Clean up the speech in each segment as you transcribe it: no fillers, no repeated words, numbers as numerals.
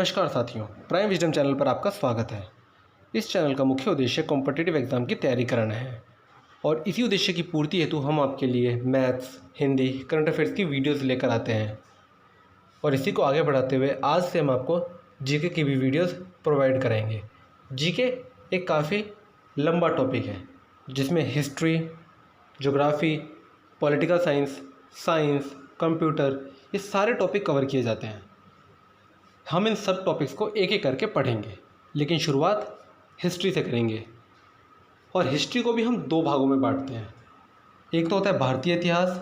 नमस्कार साथियों, prime wisdom channel पर आपका स्वागत है। इस चैनल का मुख्य उद्देश्य कॉम्पिटिटिव एग्ज़ाम की तैयारी कराना है और इसी उद्देश्य की पूर्ति हेतु हम आपके लिए मैथ्स, हिंदी, करंट अफेयर्स की वीडियोस लेकर आते हैं। और इसी को आगे बढ़ाते हुए आज से हम आपको जीके की भी वीडियोस प्रोवाइड करेंगे। जीके एक काफ़ी लंबा टॉपिक है जिसमें history, geography, political science, science, computer, ये सारे टॉपिक कवर किए जाते हैं। हम इन सब टॉपिक्स को एक एक करके पढ़ेंगे, लेकिन शुरुआत हिस्ट्री से करेंगे। और हिस्ट्री को भी हम दो भागों में बांटते हैं। एक तो होता है भारतीय इतिहास,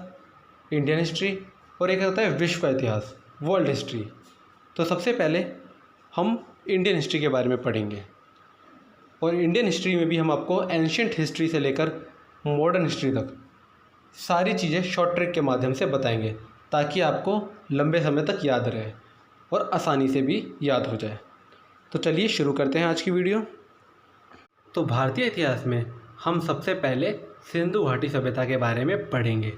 इंडियन हिस्ट्री, और एक होता है विश्व का इतिहास, वर्ल्ड हिस्ट्री। तो सबसे पहले हम इंडियन हिस्ट्री के बारे में पढ़ेंगे। और इंडियन हिस्ट्री में भी हम आपको एंशिएंट हिस्ट्री से लेकर मॉडर्न हिस्ट्री तक सारी चीज़ें शॉर्ट ट्रिक के माध्यम से बताएंगे, ताकि आपको लंबे समय तक याद रहे और आसानी से भी याद हो जाए। तो चलिए शुरू करते हैं आज की वीडियो। तो भारतीय इतिहास में हम सबसे पहले सिंधु घाटी सभ्यता के बारे में पढ़ेंगे।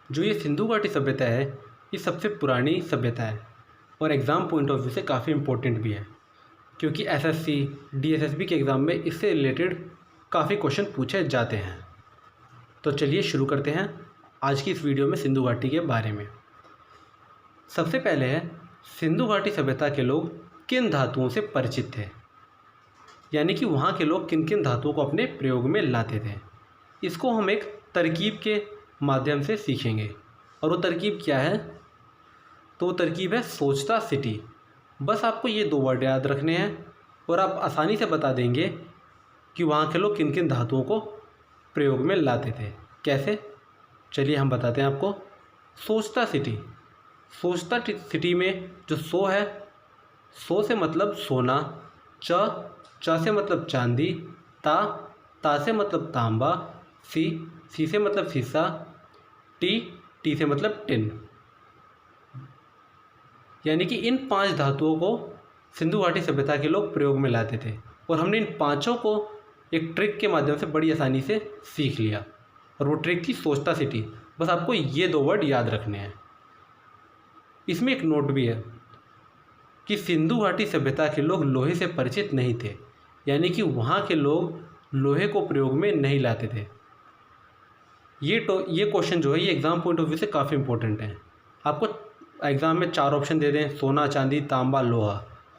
जो ये सिंधु घाटी सभ्यता है, ये सबसे पुरानी सभ्यता है और एग्ज़ाम पॉइंट ऑफ व्यू से काफ़ी इम्पोर्टेंट भी है, क्योंकि एसएससी, डीएसएसबी के एग्ज़ाम में इससे रिलेटेड काफ़ी क्वेश्चन पूछे जाते हैं। तो चलिए शुरू करते हैं आज की इस वीडियो में सिंधु घाटी के बारे में। सबसे पहले है सिंधु घाटी सभ्यता के लोग किन धातुओं से परिचित थे, यानी कि वहाँ के लोग किन किन धातुओं को अपने प्रयोग में लाते थे। इसको हम एक तरकीब के माध्यम से सीखेंगे। और वो तरकीब क्या है? तो वो तरकीब है सोचता सिटी। बस आपको ये दो वर्ड याद रखने हैं और आप आसानी से बता देंगे कि वहाँ के लोग किन किन धातुओं को प्रयोग में लाते थे। कैसे? चलिए हम बताते हैं आपको। सोचता सिटी, सोचता सिटी में जो सो है, सो से मतलब सोना, च से मतलब चांदी, ता से मतलब तांबा, सी से मतलब शीशा, टी से मतलब टिन। यानी कि इन 5 धातुओं को सिंधु घाटी सभ्यता के लोग प्रयोग में लाते थे और हमने इन 5 को एक ट्रिक के माध्यम से बड़ी आसानी से सीख लिया। और वो ट्रिक थी सोचता सिटी। बस आपको ये 2 वर्ड याद रखने हैं। इसमें एक नोट भी है कि सिंधु घाटी सभ्यता के लोग लोहे से परिचित नहीं थे, यानी कि वहाँ के लोग लोहे को प्रयोग में नहीं लाते थे। ये क्वेश्चन जो है, ये एग्ज़ाम पॉइंट ऑफ व्यू से काफ़ी इंपॉर्टेंट है। आपको एग्ज़ाम में 4 ऑप्शन दे दें, सोना, चांदी, तांबा, लोहा,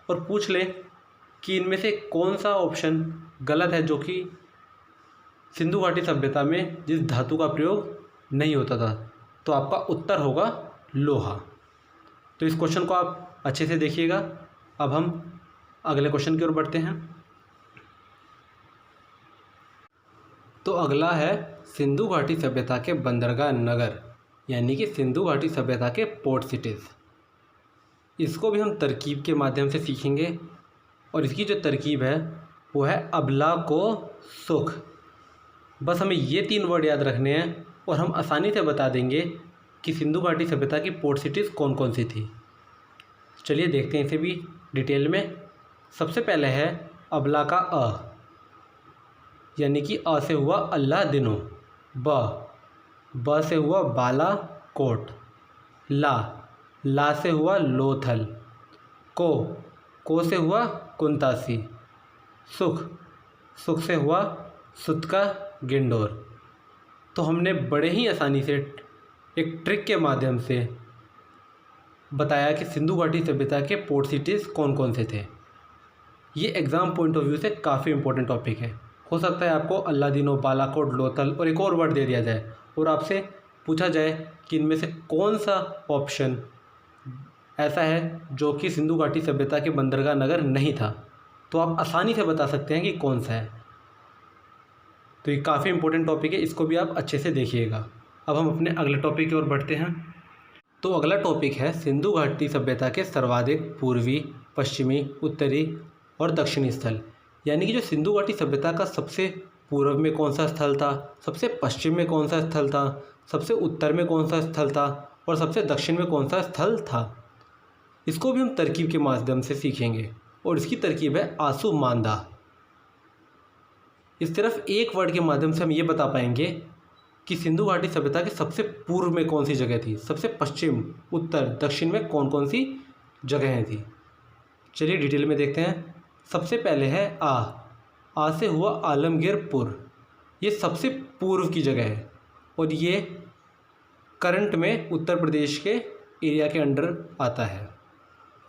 और पूछ लें कि इनमें से कौन सा ऑप्शन गलत है जो कि सिंधु घाटी सभ्यता में जिस धातु का प्रयोग नहीं होता था, तो आपका उत्तर होगा लोहा। तो इस क्वेश्चन को आप अच्छे से देखिएगा। अब हम अगले क्वेश्चन की ओर बढ़ते हैं। तो अगला है सिंधु घाटी सभ्यता के बंदरगाह नगर, यानी कि सिंधु घाटी सभ्यता के पोर्ट सिटीज़। इसको भी हम तरकीब के माध्यम से सीखेंगे और इसकी जो तरकीब है वो है अबला को सुख। बस हमें ये 3 वर्ड याद रखने हैं और हम आसानी से बता देंगे कि सिंधु घाटी सभ्यता की पोर्ट सिटीज़ कौन कौन सी थी। चलिए देखते हैं इसे भी डिटेल में। सबसे पहले है अबला का अ, यानी कि अ से हुआ अल्लाह दिनो, ब से हुआ बाला कोट, ला से हुआ लोथल, को से हुआ कुंतासी, सुख से हुआ सुतका गिंडोर। तो हमने बड़े ही आसानी से एक ट्रिक के माध्यम से बताया कि सिंधु घाटी सभ्यता के पोर्ट सिटीज़ कौन कौन से थे। ये एग्ज़ाम पॉइंट ऑफ व्यू से काफ़ी इंपॉर्टेंट टॉपिक है। हो सकता है आपको अल्लादीनो, बालाकोट, लोथल और एक और वर्ड दे दिया जाए और आपसे पूछा जाए कि इनमें से कौन सा ऑप्शन ऐसा है जो कि सिंधु घाटी सभ्यता के बंदरगाह नगर नहीं था, तो आप आसानी से बता सकते हैं कि कौन सा है। तो ये काफ़ी इंपॉर्टेंट टॉपिक है, इसको भी आप अच्छे से देखिएगा। अब हम अपने अगले टॉपिक की ओर बढ़ते हैं। तो अगला टॉपिक है सिंधु घाटी सभ्यता के सर्वाधिक पूर्वी, पश्चिमी, उत्तरी और दक्षिणी स्थल। यानी कि जो सिंधु घाटी सभ्यता का सबसे पूर्व में कौन सा स्थल था, सबसे पश्चिम में कौन सा स्थल था, सबसे उत्तर में कौन सा स्थल था और सबसे दक्षिण में कौन सा स्थल था, इसको भी हम तरकीब के माध्यम से सीखेंगे। और इसकी तरकीब है आंसू मांदा। इस तरफ एक वर्ड के माध्यम से हम ये बता पाएंगे कि सिंधु घाटी सभ्यता के सबसे पूर्व में कौन सी जगह थी, सबसे पश्चिम, उत्तर, दक्षिण में कौन कौन सी जगहें थी। चलिए डिटेल में देखते हैं। सबसे पहले है आ से हुआ आलमगीरपुर। ये सबसे पूर्व की जगह है और ये करंट में उत्तर प्रदेश के एरिया के अंडर आता है।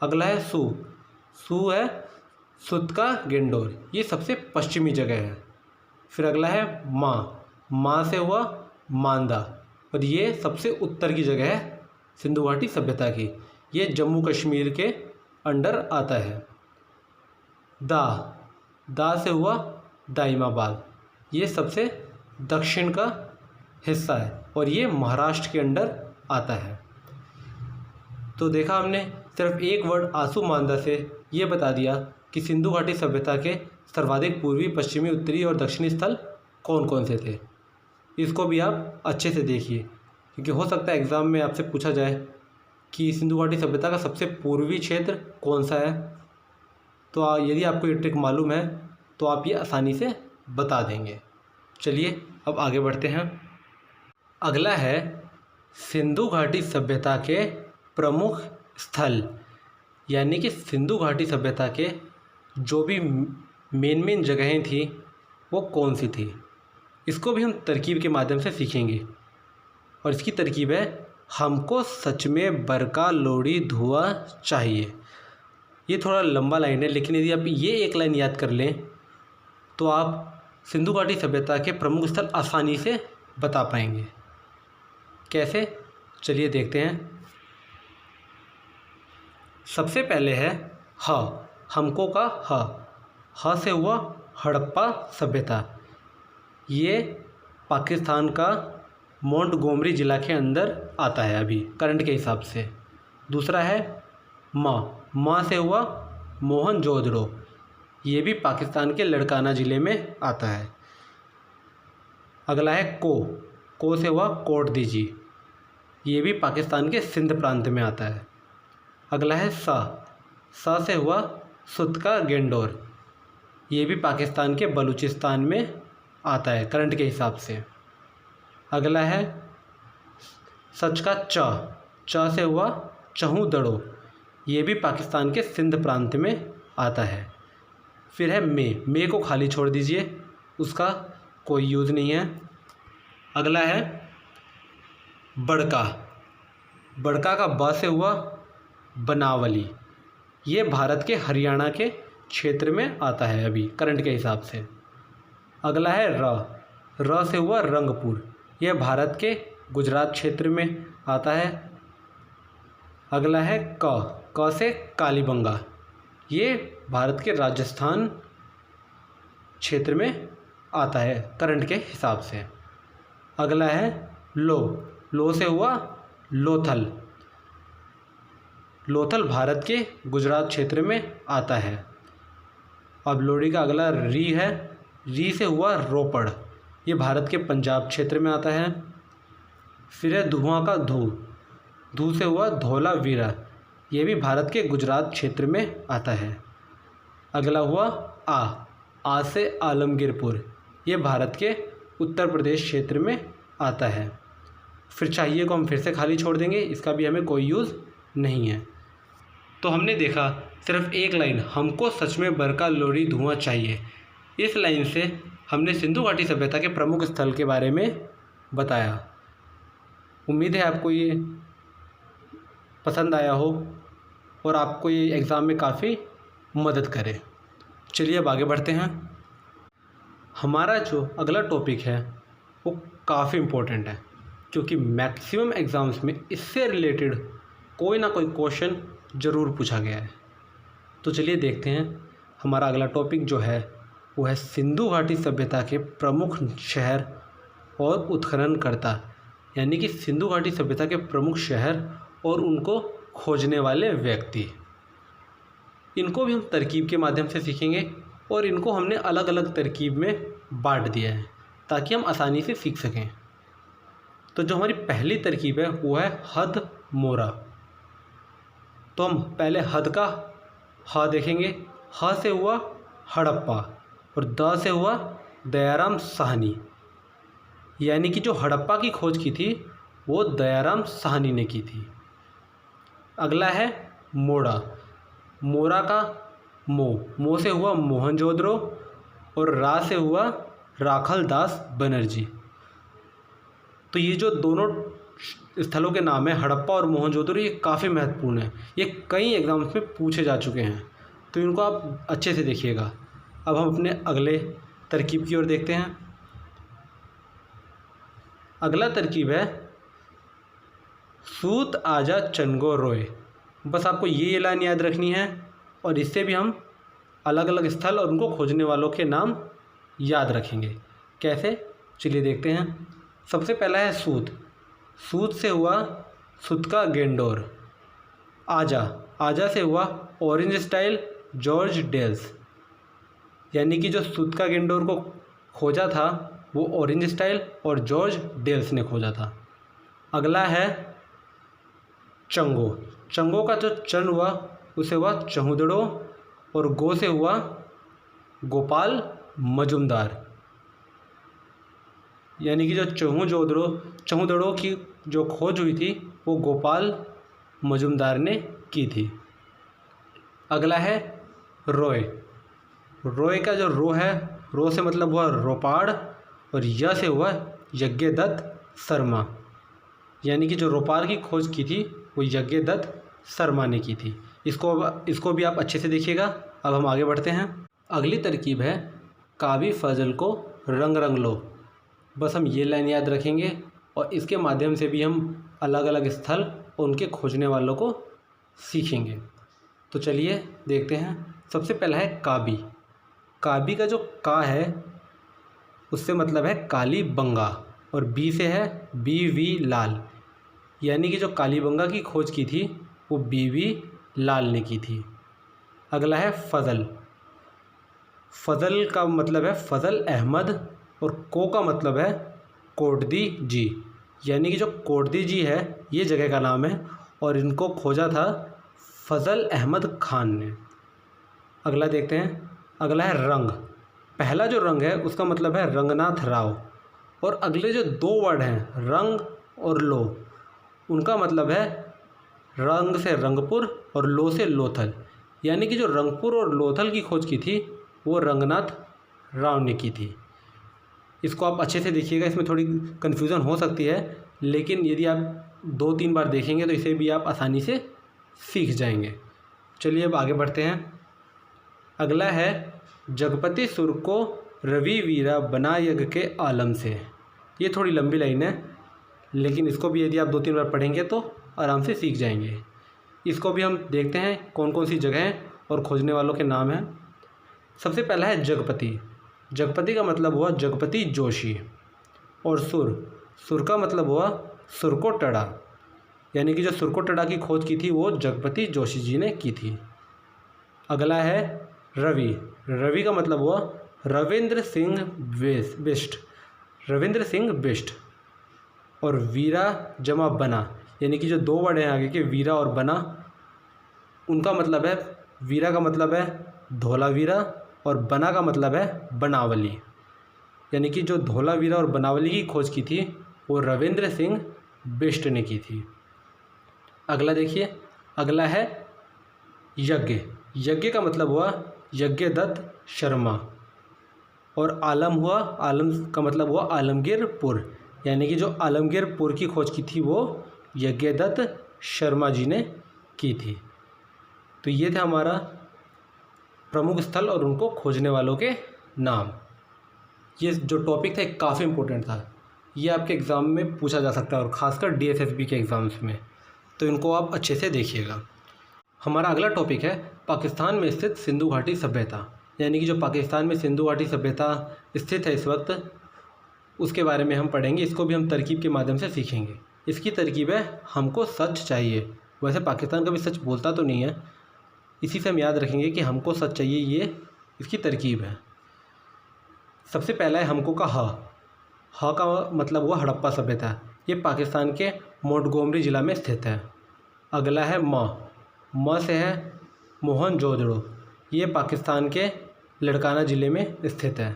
अगला है सू है सुत का गेंडोर। ये सबसे पश्चिमी जगह है। फिर अगला है माँ से हुआ मांदा और ये सबसे उत्तर की जगह है सिंधु घाटी सभ्यता की। ये जम्मू कश्मीर के अंडर आता है। दा से हुआ दाइमाबाद। ये सबसे दक्षिण का हिस्सा है और ये महाराष्ट्र के अंडर आता है। तो देखा हमने सिर्फ एक वर्ड आंसू मांदा से ये बता दिया कि सिंधु घाटी सभ्यता के सर्वाधिक पूर्वी, पश्चिमी, उत्तरी और दक्षिणी स्थल कौन कौन से थे। इसको भी आप अच्छे से देखिए क्योंकि हो सकता है एग्ज़ाम में आपसे पूछा जाए कि सिंधु घाटी सभ्यता का सबसे पूर्वी क्षेत्र कौन सा है। तो यदि आपको ये ट्रिक मालूम है तो आप ये आसानी से बता देंगे। चलिए अब आगे बढ़ते हैं। अगला है सिंधु घाटी सभ्यता के प्रमुख स्थल, यानी कि सिंधु घाटी सभ्यता के जो भी मेन जगहें थी वो कौन सी थी। इसको भी हम तरकीब के माध्यम से सीखेंगे और इसकी तरकीब है हमको सच में बरका लोड़ी धुआं चाहिए। ये थोड़ा लंबा लाइन है लेकिन यदि आप ये एक लाइन याद कर लें तो आप सिंधु घाटी सभ्यता के प्रमुख स्थल आसानी से बता पाएंगे। कैसे, चलिए देखते हैं। सबसे पहले है हमको का ह से हुआ हड़प्पा सभ्यता। ये पाकिस्तान का मोंटगोमरी ज़िला के अंदर आता है अभी करंट के हिसाब से। दूसरा है माँ से हुआ मोहनजोदड़ो। ये भी पाकिस्तान के लड़काना ज़िले में आता है। अगला है को से हुआ कोट दीजी। ये भी पाकिस्तान के सिंध प्रांत में आता है। अगला है सा से हुआ सुत का गेंडोर। ये भी पाकिस्तान के बलूचिस्तान में आता है करंट के हिसाब से। अगला है सच का चा से हुआ चहू दड़ो। ये भी पाकिस्तान के सिंध प्रांत में आता है। फिर है मे को खाली छोड़ दीजिए, उसका कोई यूज़ नहीं है। अगला है बड़का का ब से हुआ बनावली। ये भारत के हरियाणा के क्षेत्र में आता है अभी करंट के हिसाब से। अगला है र से हुआ रंगपुर। यह भारत के गुजरात क्षेत्र में आता है। अगला है क से कालीबंगा। ये भारत के राजस्थान क्षेत्र में आता है करंट के हिसाब से। अगला है लो से हुआ लोथल। लोथल भारत के गुजरात क्षेत्र में आता है। अब लोडी का अगला री से हुआ रोपड़। ये भारत के पंजाब क्षेत्र में आता है। फिर है धुआं का धू से हुआ धौलावीरा। ये भी भारत के गुजरात क्षेत्र में आता है। अगला हुआ आ से आलमगीरपुर। ये भारत के उत्तर प्रदेश क्षेत्र में आता है। फिर चाहिए को हम फिर से खाली छोड़ देंगे, इसका भी हमें कोई यूज़ नहीं है। तो हमने देखा सिर्फ एक लाइन हमको सच में बरका लोड़ी धुआं चाहिए। इस लाइन से हमने सिंधु घाटी सभ्यता के प्रमुख स्थल के बारे में बताया। उम्मीद है आपको ये पसंद आया हो और आपको ये एग्ज़ाम में काफ़ी मदद करे। चलिए अब आगे बढ़ते हैं। हमारा जो अगला टॉपिक है वो काफ़ी इम्पोर्टेंट है क्योंकि मैक्सिमम एग्ज़ाम्स में इससे रिलेटेड कोई ना कोई क्वेश्चन ज़रूर पूछा गया है। तो चलिए देखते हैं। हमारा अगला टॉपिक जो है वो है सिंधु घाटी सभ्यता के प्रमुख शहर और उत्खननकर्ता, यानी कि सिंधु घाटी सभ्यता के प्रमुख शहर और उनको खोजने वाले व्यक्ति। इनको भी हम तरकीब के माध्यम से सीखेंगे और इनको हमने अलग अलग तरकीब में बांट दिया है ताकि हम आसानी से सीख सकें। तो जो हमारी पहली तरकीब है वो है हद मोरा। तो हम पहले हद का ह देखेंगे। ह से हुआ हड़प्पा और द से हुआ दयाराम साहनी, यानी कि जो हड़प्पा की खोज की थी वो दयाराम साहनी ने की थी। अगला है मोड़ा। मोरा का मो से हुआ मोहनजोदड़ो और रा से हुआ राखल दास बनर्जी। तो ये जो दोनों स्थलों के नाम है हड़प्पा और मोहनजोदड़ो, ये काफ़ी महत्वपूर्ण है, ये कई एग्जाम्स में पूछे जा चुके हैं, तो इनको आप अच्छे से देखिएगा। अब हम अपने अगले तरकीब की ओर देखते हैं। अगला तरकीब है सूत आजा चनगो रोए। बस आपको ये लाइन याद रखनी है और इससे भी हम अलग अलग स्थल और उनको खोजने वालों के नाम याद रखेंगे। कैसे, चलिए देखते हैं। सबसे पहला है सूत। सूत से हुआ सुतका गेंडोर। आजा से हुआ ऑरेंज स्टाइल जॉर्ज डेल्स, यानी कि जो सुतका गेंडोर को खोजा था वो ऑरेंज स्टाइल और जॉर्ज डेल्स ने खोजा था। अगला है चंगो। चंगो का जो चन हुआ उसे हुआ चहुदड़ो और गो से हुआ गोपाल मजुमदार, यानी कि जो चहुदड़ो की जो खोज हुई थी वो गोपाल मजुमदार ने की थी। अगला है रोय। रोय का जो रो है, रो से मतलब हुआ रोपाड़ और य से हुआ यज्ञदत्त शर्मा, यानी कि जो रोपाड़ की खोज की थी वो यज्ञदत्त शर्मा ने की थी। इसको भी आप अच्छे से देखिएगा। अब हम आगे बढ़ते हैं। अगली तरकीब है काबी फजल को रंग रंग लो। बस हम ये लाइन याद रखेंगे और इसके माध्यम से भी हम अलग अलग स्थल और उनके खोजने वालों को सीखेंगे। तो चलिए देखते हैं। सबसे पहला है काबी। काबी का जो का है उससे मतलब है काली बंगा और बी से है BV लाल, यानी कि जो कालीबंगा की खोज की थी वो BV लाल ने की थी। अगला है फजल। फजल का मतलब है फजल अहमद और को का मतलब है कोटदी जी, यानी कि जो कोटदी जी है ये जगह का नाम है और इनको खोजा था फजल अहमद खान ने। अगला देखते हैं। अगला है रंग। पहला जो रंग है उसका मतलब है रंगनाथ राव और अगले जो दो वर्ड हैं रंग और लो उनका मतलब है रंग से रंगपुर और लो से लोथल, यानी कि जो रंगपुर और लोथल की खोज की थी वो रंगनाथ राव ने की थी। इसको आप अच्छे से देखिएगा, इसमें थोड़ी कन्फ्यूज़न हो सकती है, लेकिन यदि आप 2-3 बार देखेंगे तो इसे भी आप आसानी से सीख जाएंगे। चलिए अब आगे बढ़ते हैं। अगला है जगपति सुर को रवि वीरा बना यज्ञ के आलम से। ये थोड़ी लंबी लाइन है, लेकिन इसको भी यदि आप 2-3 बार पढ़ेंगे तो आराम से सीख जाएंगे। इसको भी हम देखते हैं कौन कौन सी जगह हैं और खोजने वालों के नाम हैं। सबसे पहला है जगपति। जगपति का मतलब हुआ जगपति जोशी और सुर का मतलब हुआ सुरकोटड़ा, यानी कि जो सुरकोटड़ा की खोज की थी वो जगपति जोशी जी ने की थी। अगला है रवि। रवि का मतलब हुआ रविंद्र सिंह बिष्ट। रविंद्र सिंह बिष्ट और वीरा जमा बना, यानी कि जो दो वर्ड हैं आगे के वीरा और बना उनका मतलब है वीरा का मतलब है धोलावीरा और बना का मतलब है बनावली, यानी कि जो धोलावीरा और बनावली की खोज की थी वो रविंद्र सिंह बिष्ट ने की थी। अगला देखिए। अगला है यज्ञ। यज्ञ का मतलब हुआ यज्ञदत्त शर्मा और आलम का मतलब हुआ आलमगीरपुर, यानी कि जो आलमगीरपुर की खोज की थी वो यज्ञदत्त शर्मा जी ने की थी। तो ये था हमारा प्रमुख स्थल और उनको खोजने वालों के नाम। ये जो टॉपिक था काफ़ी इम्पोर्टेंट था, ये आपके एग्ज़ाम में पूछा जा सकता है और ख़ासकर DSSB के एग्ज़ाम्स में, तो इनको आप अच्छे से देखिएगा। हमारा अगला टॉपिक है पाकिस्तान में स्थित सिंधु घाटी सभ्यता, यानी कि जो पाकिस्तान में सिंधु घाटी सभ्यता स्थित है इस वक्त उसके बारे में हम पढ़ेंगे। इसको भी हम तरकीब के माध्यम से सीखेंगे। इसकी तरकीब है हमको सच चाहिए। वैसे पाकिस्तान कभी सच बोलता तो नहीं है, इसी से हम याद रखेंगे कि हमको सच चाहिए, ये इसकी तरकीब है। सबसे पहला है हमको का ह का मतलब हुआ हड़प्पा सभ्यता। ये पाकिस्तान के मोंटगोमरी ज़िला में स्थित है। अगला है म से है मोहनजोदड़ो। ये पाकिस्तान के लड़काना ज़िले में स्थित है।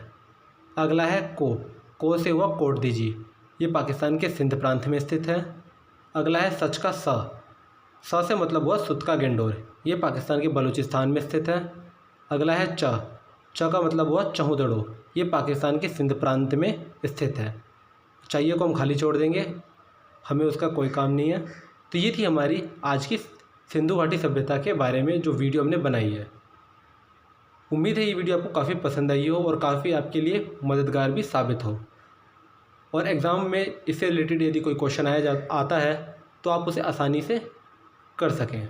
अगला है को से हुआ कोटदी जी। ये पाकिस्तान के सिंध प्रांत में स्थित है। अगला है सच का सा से मतलब हुआ सुतका गेंडोर, ये पाकिस्तान के बलूचिस्तान में स्थित है। अगला है च, च का मतलब हुआ चहुदड़ो, ये पाकिस्तान के सिंध प्रांत में स्थित है। चाहिए को हम खाली छोड़ देंगे, हमें उसका कोई काम नहीं है। तो ये थी हमारी आज की सिंधु घाटी सभ्यता के बारे में जो वीडियो हमने बनाई है। उम्मीद है ये वीडियो आपको काफ़ी पसंद आई हो और काफ़ी आपके लिए मददगार भी साबित हो, और एग्ज़ाम में इससे रिलेटेड यदि कोई क्वेश्चन आता है तो आप उसे आसानी से कर सकें।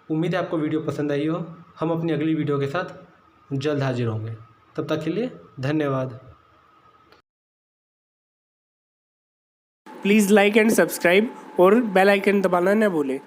उम्मीद है आपको वीडियो पसंद आई हो। हम अपनी अगली वीडियो के साथ जल्द हाजिर होंगे। तब तक के लिए धन्यवाद। प्लीज़ लाइक एंड सब्सक्राइब और बेल आइकन दबाना न भूलें।